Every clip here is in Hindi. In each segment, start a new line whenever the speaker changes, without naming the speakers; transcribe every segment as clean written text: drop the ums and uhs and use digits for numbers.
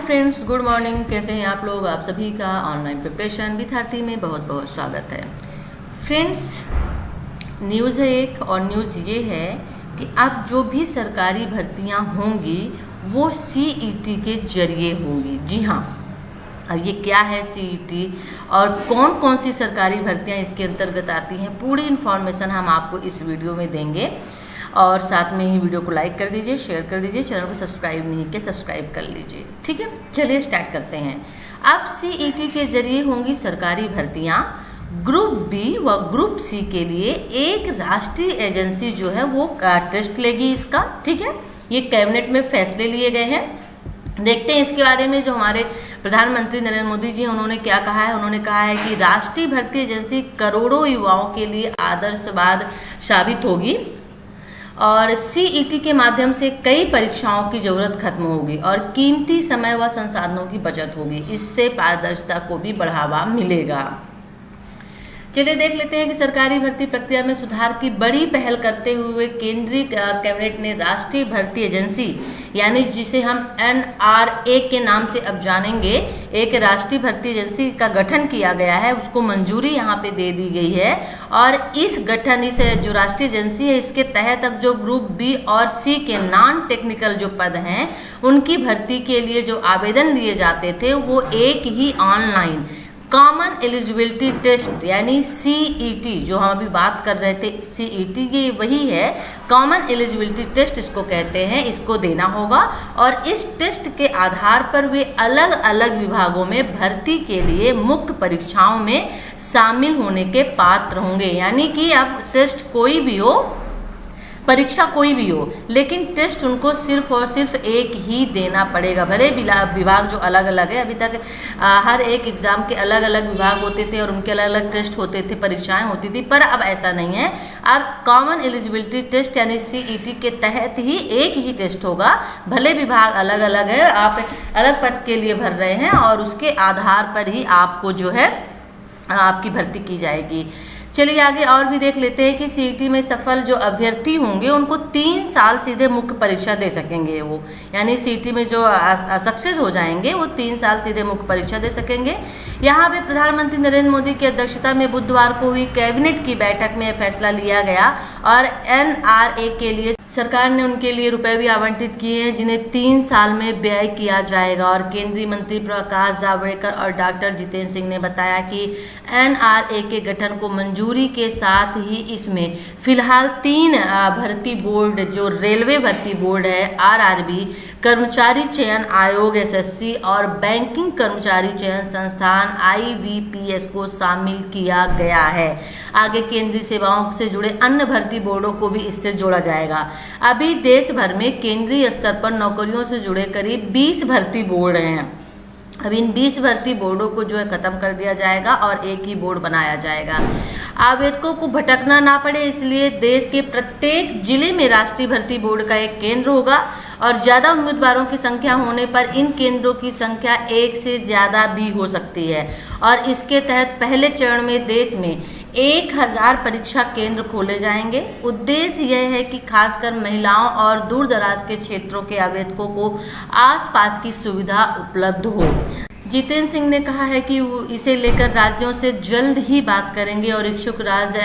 Friends, good morning. कैसे हैं आप लोग? आप सभी का ऑनलाइन प्रिपरेशन विद आरती में बहुत बहुत स्वागत है। फ्रेंड्स, न्यूज़ है एक, और न्यूज़ ये है कि अब जो भी सरकारी भर्तियां होंगी वो सीईटी के जरिए होंगी। जी हाँ, अब ये क्या है सीईटी और कौन कौन सी सरकारी भर्तियां इसके अंतर्गत आती हैं, पूरी इन्फॉर्मेशन हम आपको इस वीडियो में देंगे। और साथ में ही वीडियो को लाइक कर दीजिए, शेयर कर दीजिए, चैनल को सब्सक्राइब नहीं किया सब्सक्राइब कर लीजिए। ठीक है, चलिए स्टार्ट करते हैं। अब सीईटी के जरिए होंगी सरकारी भर्तियां। ग्रुप बी व ग्रुप सी के लिए एक राष्ट्रीय एजेंसी जो है वो टेस्ट लेगी इसका। ठीक है, ये कैबिनेट में फैसले लिए गए हैं। देखते हैं इसके बारे में जो हमारे प्रधानमंत्री नरेंद्र मोदी जी उन्होंने क्या कहा है। उन्होंने कहा है कि राष्ट्रीय भर्ती एजेंसी करोड़ों युवाओं के लिए आदर्शवाद साबित होगी और सीईटी के माध्यम से कई परीक्षाओं की जरूरत खत्म होगी और कीमती समय व संसाधनों की बचत होगी। इससे पारदर्शिता को भी बढ़ावा मिलेगा। चलिए देख लेते हैं कि सरकारी भर्ती प्रक्रिया में सुधार की बड़ी पहल करते हुए केंद्रीय कैबिनेट ने राष्ट्रीय भर्ती एजेंसी, यानी जिसे हम एनआरए के नाम से अब जानेंगे, एक राष्ट्रीय भर्ती एजेंसी का गठन किया गया है। उसको मंजूरी यहाँ पे दे दी गई है और इस जो राष्ट्रीय एजेंसी है इसके तहत अब जो ग्रुप बी और सी के नॉन टेक्निकल जो पद हैं उनकी भर्ती के लिए जो आवेदन लिए जाते थे वो एक ही ऑनलाइन कॉमन एलिजिबिलिटी टेस्ट यानी सीईटी, जो हम अभी बात कर रहे थे सीईटी, ये वही है। कॉमन एलिजिबिलिटी टेस्ट इसको कहते हैं, इसको देना होगा और इस टेस्ट के आधार पर वे अलग अलग विभागों में भर्ती के लिए मुख्य परीक्षाओं में शामिल होने के पात्र होंगे। यानी कि अब टेस्ट कोई भी हो, परीक्षा कोई भी हो, लेकिन टेस्ट उनको सिर्फ और सिर्फ एक ही देना पड़ेगा। भले विभाग जो अलग अलग है, अभी तक हर एक एग्जाम के अलग अलग विभाग होते थे और उनके अलग अलग टेस्ट होते थे, परीक्षाएं होती थी, पर अब ऐसा नहीं है। अब कॉमन एलिजिबिलिटी टेस्ट यानी सीईटी के तहत ही एक ही टेस्ट होगा। भले विभाग अलग अलग है, आप अलग पद के लिए भर रहे हैं और उसके आधार पर ही आपको जो है आपकी भर्ती की जाएगी। चलिए आगे और भी देख लेते हैं कि सीईटी में सफल जो अभ्यर्थी होंगे उनको 3 साल सीधे मुख्य परीक्षा दे सकेंगे वो, यानी सीईटी में जो सक्सेस हो जाएंगे वो 3 साल सीधे मुख्य परीक्षा दे सकेंगे। यहाँ पे प्रधानमंत्री नरेंद्र मोदी की अध्यक्षता में बुधवार को हुई कैबिनेट की बैठक में फैसला लिया गया और एनआरए के लिए सरकार ने उनके लिए रुपए भी आवंटित किए हैं जिन्हें 3 साल में व्यय किया जाएगा। और केंद्रीय मंत्री प्रकाश जावड़ेकर और डॉक्टर जितेंद्र सिंह ने बताया कि एनआरए के गठन को मंजूरी के साथ ही इसमें फिलहाल 3 भर्ती बोर्ड, जो रेलवे भर्ती बोर्ड है आरआरबी, कर्मचारी चयन आयोग एसएससी और बैंकिंग कर्मचारी चयन संस्थान आईबीपीएस को शामिल किया गया है। आगे केंद्रीय सेवाओं से जुड़े अन्य भर्ती बोर्डों को भी इससे जोड़ा जाएगा। अभी देश भर में केंद्रीय स्तर पर नौकरियों से जुड़े करीब 20 भर्ती बोर्ड हैं। अब इन 20 भर्ती बोर्डों को जो है खत्म कर दिया जाएगा और एक ही बोर्ड बनाया जाएगा। आवेदकों को भटकना ना पड़े इसलिए देश के प्रत्येक जिले में राष्ट्रीय भर्ती बोर्ड का एक केंद्र होगा और ज्यादा उम्मीदवारों की संख्या होने पर इन केंद्रों की संख्या 1 से ज्यादा भी हो सकती है। और इसके तहत पहले चरण में देश में 1000 परीक्षा केंद्र खोले जाएंगे। उद्देश्य यह है कि खासकर महिलाओं और दूर दराज के क्षेत्रों के आवेदकों को आसपास की सुविधा उपलब्ध हो। जितेंद्र सिंह ने कहा है कि वो इसे लेकर राज्यों से जल्द ही बात करेंगे और इच्छुक राज्य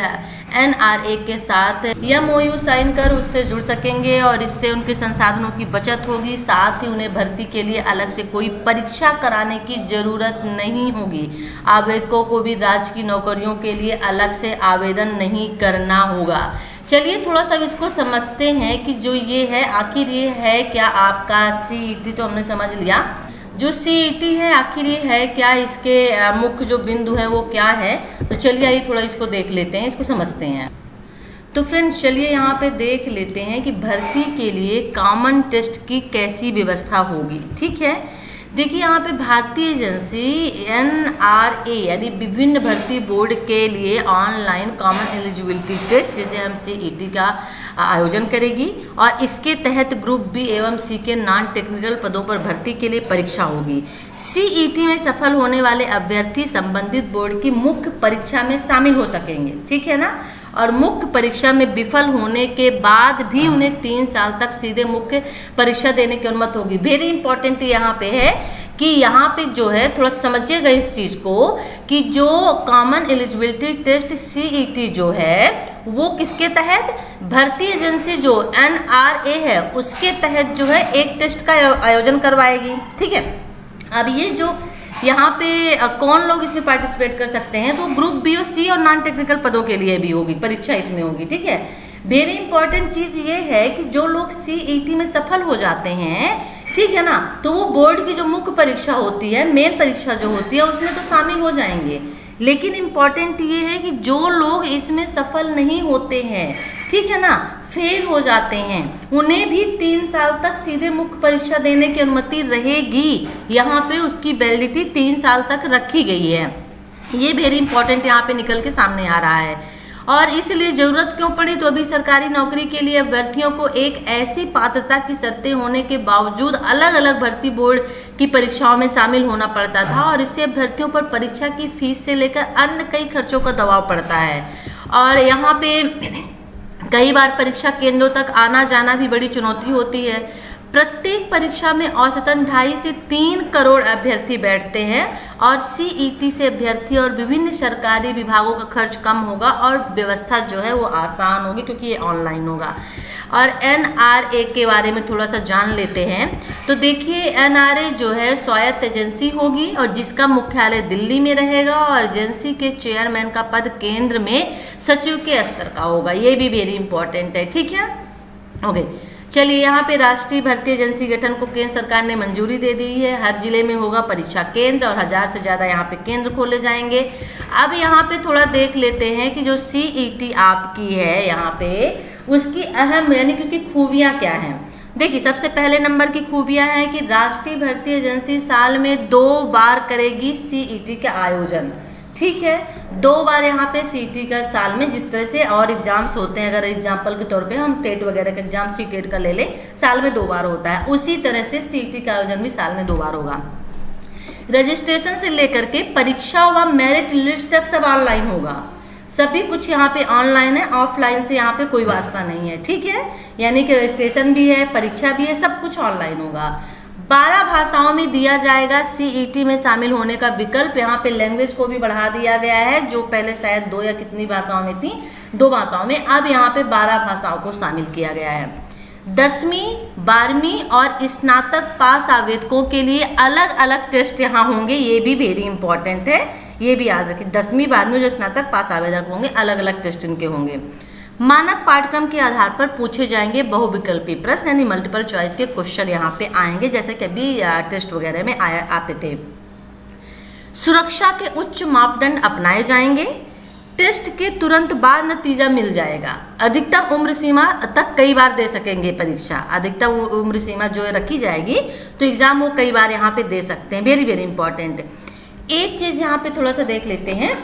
एनआरए के साथ एमओयू साइन कर उससे जुड़ सकेंगे और इससे उनके संसाधनों की बचत होगी। साथ ही उन्हें भर्ती के लिए अलग से कोई परीक्षा कराने की जरूरत नहीं होगी। आवेदकों को भी राज्य की नौकरियों के लिए अलग से आवेदन नहीं करना होगा। चलिए थोड़ा सा इसको समझते हैं कि जो ये है आखिर ये है क्या। आपका सीईटी तो हमने समझ लिया, जो सीईटी है आखिर ये है क्या, इसके मुख्य जो बिंदु है वो क्या है। तो चलिए आइए थोड़ा इसको देख लेते हैं, इसको समझते हैं। तो फ्रेंड्स चलिए यहाँ पे देख लेते हैं कि भर्ती के लिए कॉमन टेस्ट की कैसी व्यवस्था होगी। ठीक है, देखिए यहाँ पे भारतीय एजेंसी एनआरए यानी विभिन्न भर्ती बोर्ड के लिए ऑनलाइन कॉमन एलिजिबिलिटी टेस्ट, जिसे हम सीईटी का आयोजन करेगी और इसके तहत ग्रुप बी एवं सी के नॉन टेक्निकल पदों पर भर्ती के लिए परीक्षा होगी। सीईटी में सफल होने वाले अभ्यर्थी संबंधित बोर्ड की मुख्य परीक्षा में शामिल हो सकेंगे। ठीक है ना, और मुख्य परीक्षा में विफल होने के बाद भी उन्हें 3 साल तक सीधे मुख्य परीक्षा देने की अनुमति होगी। वेरी इंपॉर्टेंट यहाँ पे है कि यहाँ पे जो है थोड़ा समझिएगा इस चीज को कि जो कॉमन एलिजिबिलिटी टेस्ट CET जो है वो किसके तहत, भर्ती एजेंसी जो NRA है उसके तहत जो है एक टेस्ट का आयोजन करवाएगी। ठीक है, अब ये जो यहाँ पे कौन लोग इसमें पार्टिसिपेट कर सकते हैं, तो ग्रुप B और C और नॉन टेक्निकल पदों के लिए भी होगी परीक्षा, इसमें होगी। ठीक है, वेरी इंपॉर्टेंट चीज ये है कि जो लोग CET में सफल हो जाते हैं, ठीक है ना, तो वो बोर्ड की जो मुख्य परीक्षा होती है, मेन परीक्षा जो होती है, उसमें तो शामिल हो जाएंगे। लेकिन इम्पॉर्टेंट ये है कि जो लोग इसमें सफल नहीं होते हैं, ठीक है ना, फेल हो जाते हैं, उन्हें भी 3 साल तक सीधे मुख्य परीक्षा देने की अनुमति रहेगी। यहाँ पे उसकी वैलिडिटी 3 साल तक रखी गई है। ये वेरी इंपॉर्टेंट यहाँ पे निकल के सामने आ रहा है। और इसलिए जरूरत क्यों पड़ी, तो अभी सरकारी नौकरी के लिए अभ्यर्थियों को एक ऐसी पात्रता की शर्तें होने के बावजूद अलग अलग भर्ती बोर्ड की परीक्षाओं में शामिल होना पड़ता था, और इससे अभ्यर्थियों पर परीक्षा की फीस से लेकर अन्य कई खर्चों का दबाव पड़ता है। और यहाँ पे कई बार परीक्षा केंद्रों तक आना जाना भी बड़ी चुनौती होती है। प्रत्येक परीक्षा में औसतन 2.5 से 3 करोड़ अभ्यर्थी बैठते हैं, और CET से अभ्यर्थी और विभिन्न सरकारी विभागों का खर्च कम होगा और व्यवस्था जो है वो आसान होगी, क्योंकि ये ऑनलाइन होगा। और NRA के बारे में थोड़ा सा जान लेते हैं। तो देखिए, NRA जो है स्वायत्त एजेंसी होगी और जिसका मुख्यालय दिल्ली में रहेगा, और एजेंसी के चेयरमैन का पद केंद्र में सचिव के स्तर का होगा। ये भी वेरी इंपॉर्टेंट है। ठीक है, ओके, चलिए यहाँ पे राष्ट्रीय भर्ती एजेंसी गठन को केंद्र सरकार ने मंजूरी दे दी है। हर जिले में होगा परीक्षा केंद्र और 1000 से ज्यादा यहाँ पे केंद्र खोले जाएंगे। अब यहाँ पे थोड़ा देख लेते हैं कि जो CET आपकी है यहाँ पे उसकी अहम यानी कि उसकी खूबियां क्या हैं। देखिए, सबसे पहले नंबर की खूबियां हैं कि राष्ट्रीय भर्ती एजेंसी साल में 2 बार करेगी CET का आयोजन। ठीक है, 2 बार यहाँ पे CET का साल में, जिस तरह से और एग्जाम्स होते हैं, अगर एग्जाम्पल के तौर पे हम टेट वगैरह का एग्जाम CTET का ले लें, साल में 2 बार होता है, उसी तरह से CET का आयोजन भी साल में 2 बार होगा। रजिस्ट्रेशन से लेकर के परीक्षा व मेरिट लिस्ट तक सब ऑनलाइन होगा। सभी कुछ यहाँ पे ऑनलाइन है, ऑफलाइन से यहाँ पे कोई वास्ता नहीं है। ठीक है, यानी कि रजिस्ट्रेशन भी है, परीक्षा भी है, सब कुछ ऑनलाइन होगा। 12 भाषाओं में दिया जाएगा CET में शामिल होने का विकल्प। यहाँ पे लैंग्वेज को भी बढ़ा दिया गया है, जो पहले शायद 2 या कितनी भाषाओं में थी, 2 भाषाओं में, अब यहाँ पे 12 भाषाओं को शामिल किया गया है। 10वीं, 12वीं और स्नातक पास आवेदकों के लिए अलग अलग टेस्ट यहाँ होंगे। ये भी वेरी इंपॉर्टेंट है, ये भी याद रखें। 10वीं, 12वीं जो स्नातक पास आवेदक होंगे, अलग अलग टेस्ट इनके होंगे। मानक पाठ्यक्रम के आधार पर पूछे जाएंगे बहुविकल्पी प्रश्न, यानी मल्टीपल चॉइस के क्वेश्चन यहाँ पे आएंगे, जैसे कभी टेस्ट वगैरह में आते थे। सुरक्षा के उच्च मापदंड अपनाए जाएंगे। टेस्ट के तुरंत बाद नतीजा मिल जाएगा। अधिकतम उम्र सीमा तक कई बार दे सकेंगे परीक्षा। अधिकतम उम्र सीमा जो रखी जाएगी तो एग्जाम वो कई बार यहाँ पे दे सकते हैं। Very very important. एक चीज यहाँ पे थोड़ा सा देख लेते हैं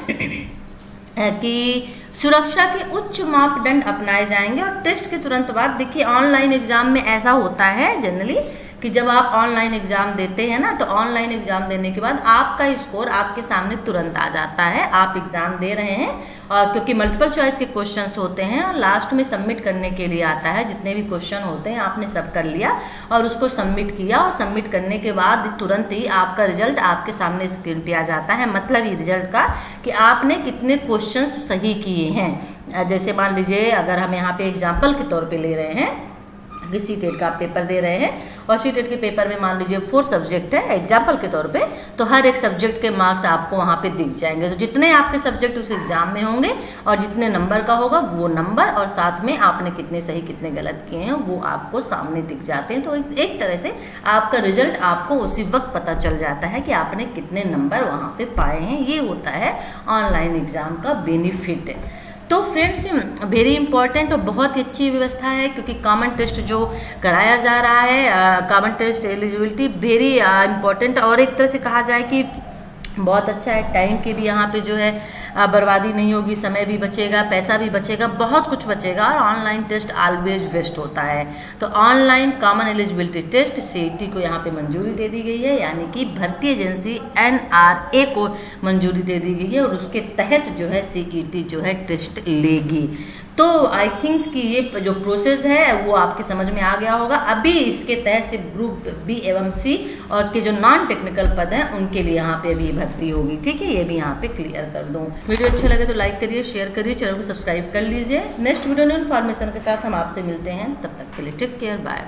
कि सुरक्षा के उच्च मापदंड अपनाए जाएंगे और टेस्ट के तुरंत बाद, देखिए ऑनलाइन एग्जाम में ऐसा होता है जनरली कि जब आप ऑनलाइन एग्जाम देते हैं ना, तो ऑनलाइन एग्जाम देने के बाद आपका स्कोर आपके सामने तुरंत आ जाता है। आप एग्जाम दे रहे हैं और क्योंकि मल्टीपल चॉइस के क्वेश्चंस होते हैं और लास्ट में सबमिट करने के लिए आता है, जितने भी क्वेश्चन होते हैं आपने सब कर लिया और उसको सबमिट किया, और सबमिट करने के बाद तुरंत ही आपका रिजल्ट आपके सामने स्क्रीन पे आ जाता है। मतलब ये रिजल्ट का कि आपने कितने क्वेश्चन सही किए हैं। जैसे मान लीजिए अगर हम यहाँ पे एग्जाम्पल के तौर पे ले रहे हैं कि CTET का पेपर दे रहे हैं और CTET के पेपर में मान लीजिए 4 सब्जेक्ट है एग्जाम्पल के तौर पे, तो हर एक सब्जेक्ट के मार्क्स आपको वहाँ पे दिख जाएंगे। तो जितने आपके सब्जेक्ट उस एग्जाम में होंगे और जितने नंबर का होगा वो नंबर, और साथ में आपने कितने सही कितने गलत किए हैं वो आपको सामने दिख जाते हैं। तो एक तरह से आपका रिजल्ट आपको उसी वक्त पता चल जाता है कि आपने कितने नंबर वहाँ पे पाए हैं। ये होता है ऑनलाइन एग्जाम का बेनिफिट। तो फ्रेंड्स वेरी इंपॉर्टेंट और बहुत ही अच्छी व्यवस्था है, क्योंकि कॉमन टेस्ट जो कराया जा रहा है, common test eligibility very important, और एक तरह से कहा जाए कि बहुत अच्छा है। टाइम की भी यहाँ पे जो है बर्बादी नहीं होगी, समय भी बचेगा, पैसा भी बचेगा, बहुत कुछ बचेगा। और ऑनलाइन टेस्ट ऑलवेज बेस्ट होता है। तो online common eligibility test CET को यहाँ पे मंजूरी दे दी गई है, यानी कि भर्ती एजेंसी NRA को मंजूरी दे दी गई है और उसके तहत जो है CET जो है टेस्ट लेगी। तो आई थिंक्स कि ये जो प्रोसेस है वो आपके समझ में आ गया होगा। अभी इसके तहत सिर्फ ग्रुप बी एवं सी और के जो नॉन टेक्निकल पद हैं उनके लिए यहाँ पे अभी भर्ती होगी। ठीक है, ये भी यहाँ पे क्लियर कर दूँ। वीडियो अच्छा लगे तो लाइक करिए, शेयर करिए, चैनल को सब्सक्राइब कर लीजिए। नेक्स्ट वीडियो न्यू इन्फॉर्मेशन के साथ हम आपसे मिलते हैं, तब तक के लिए टेक केयर, बाय।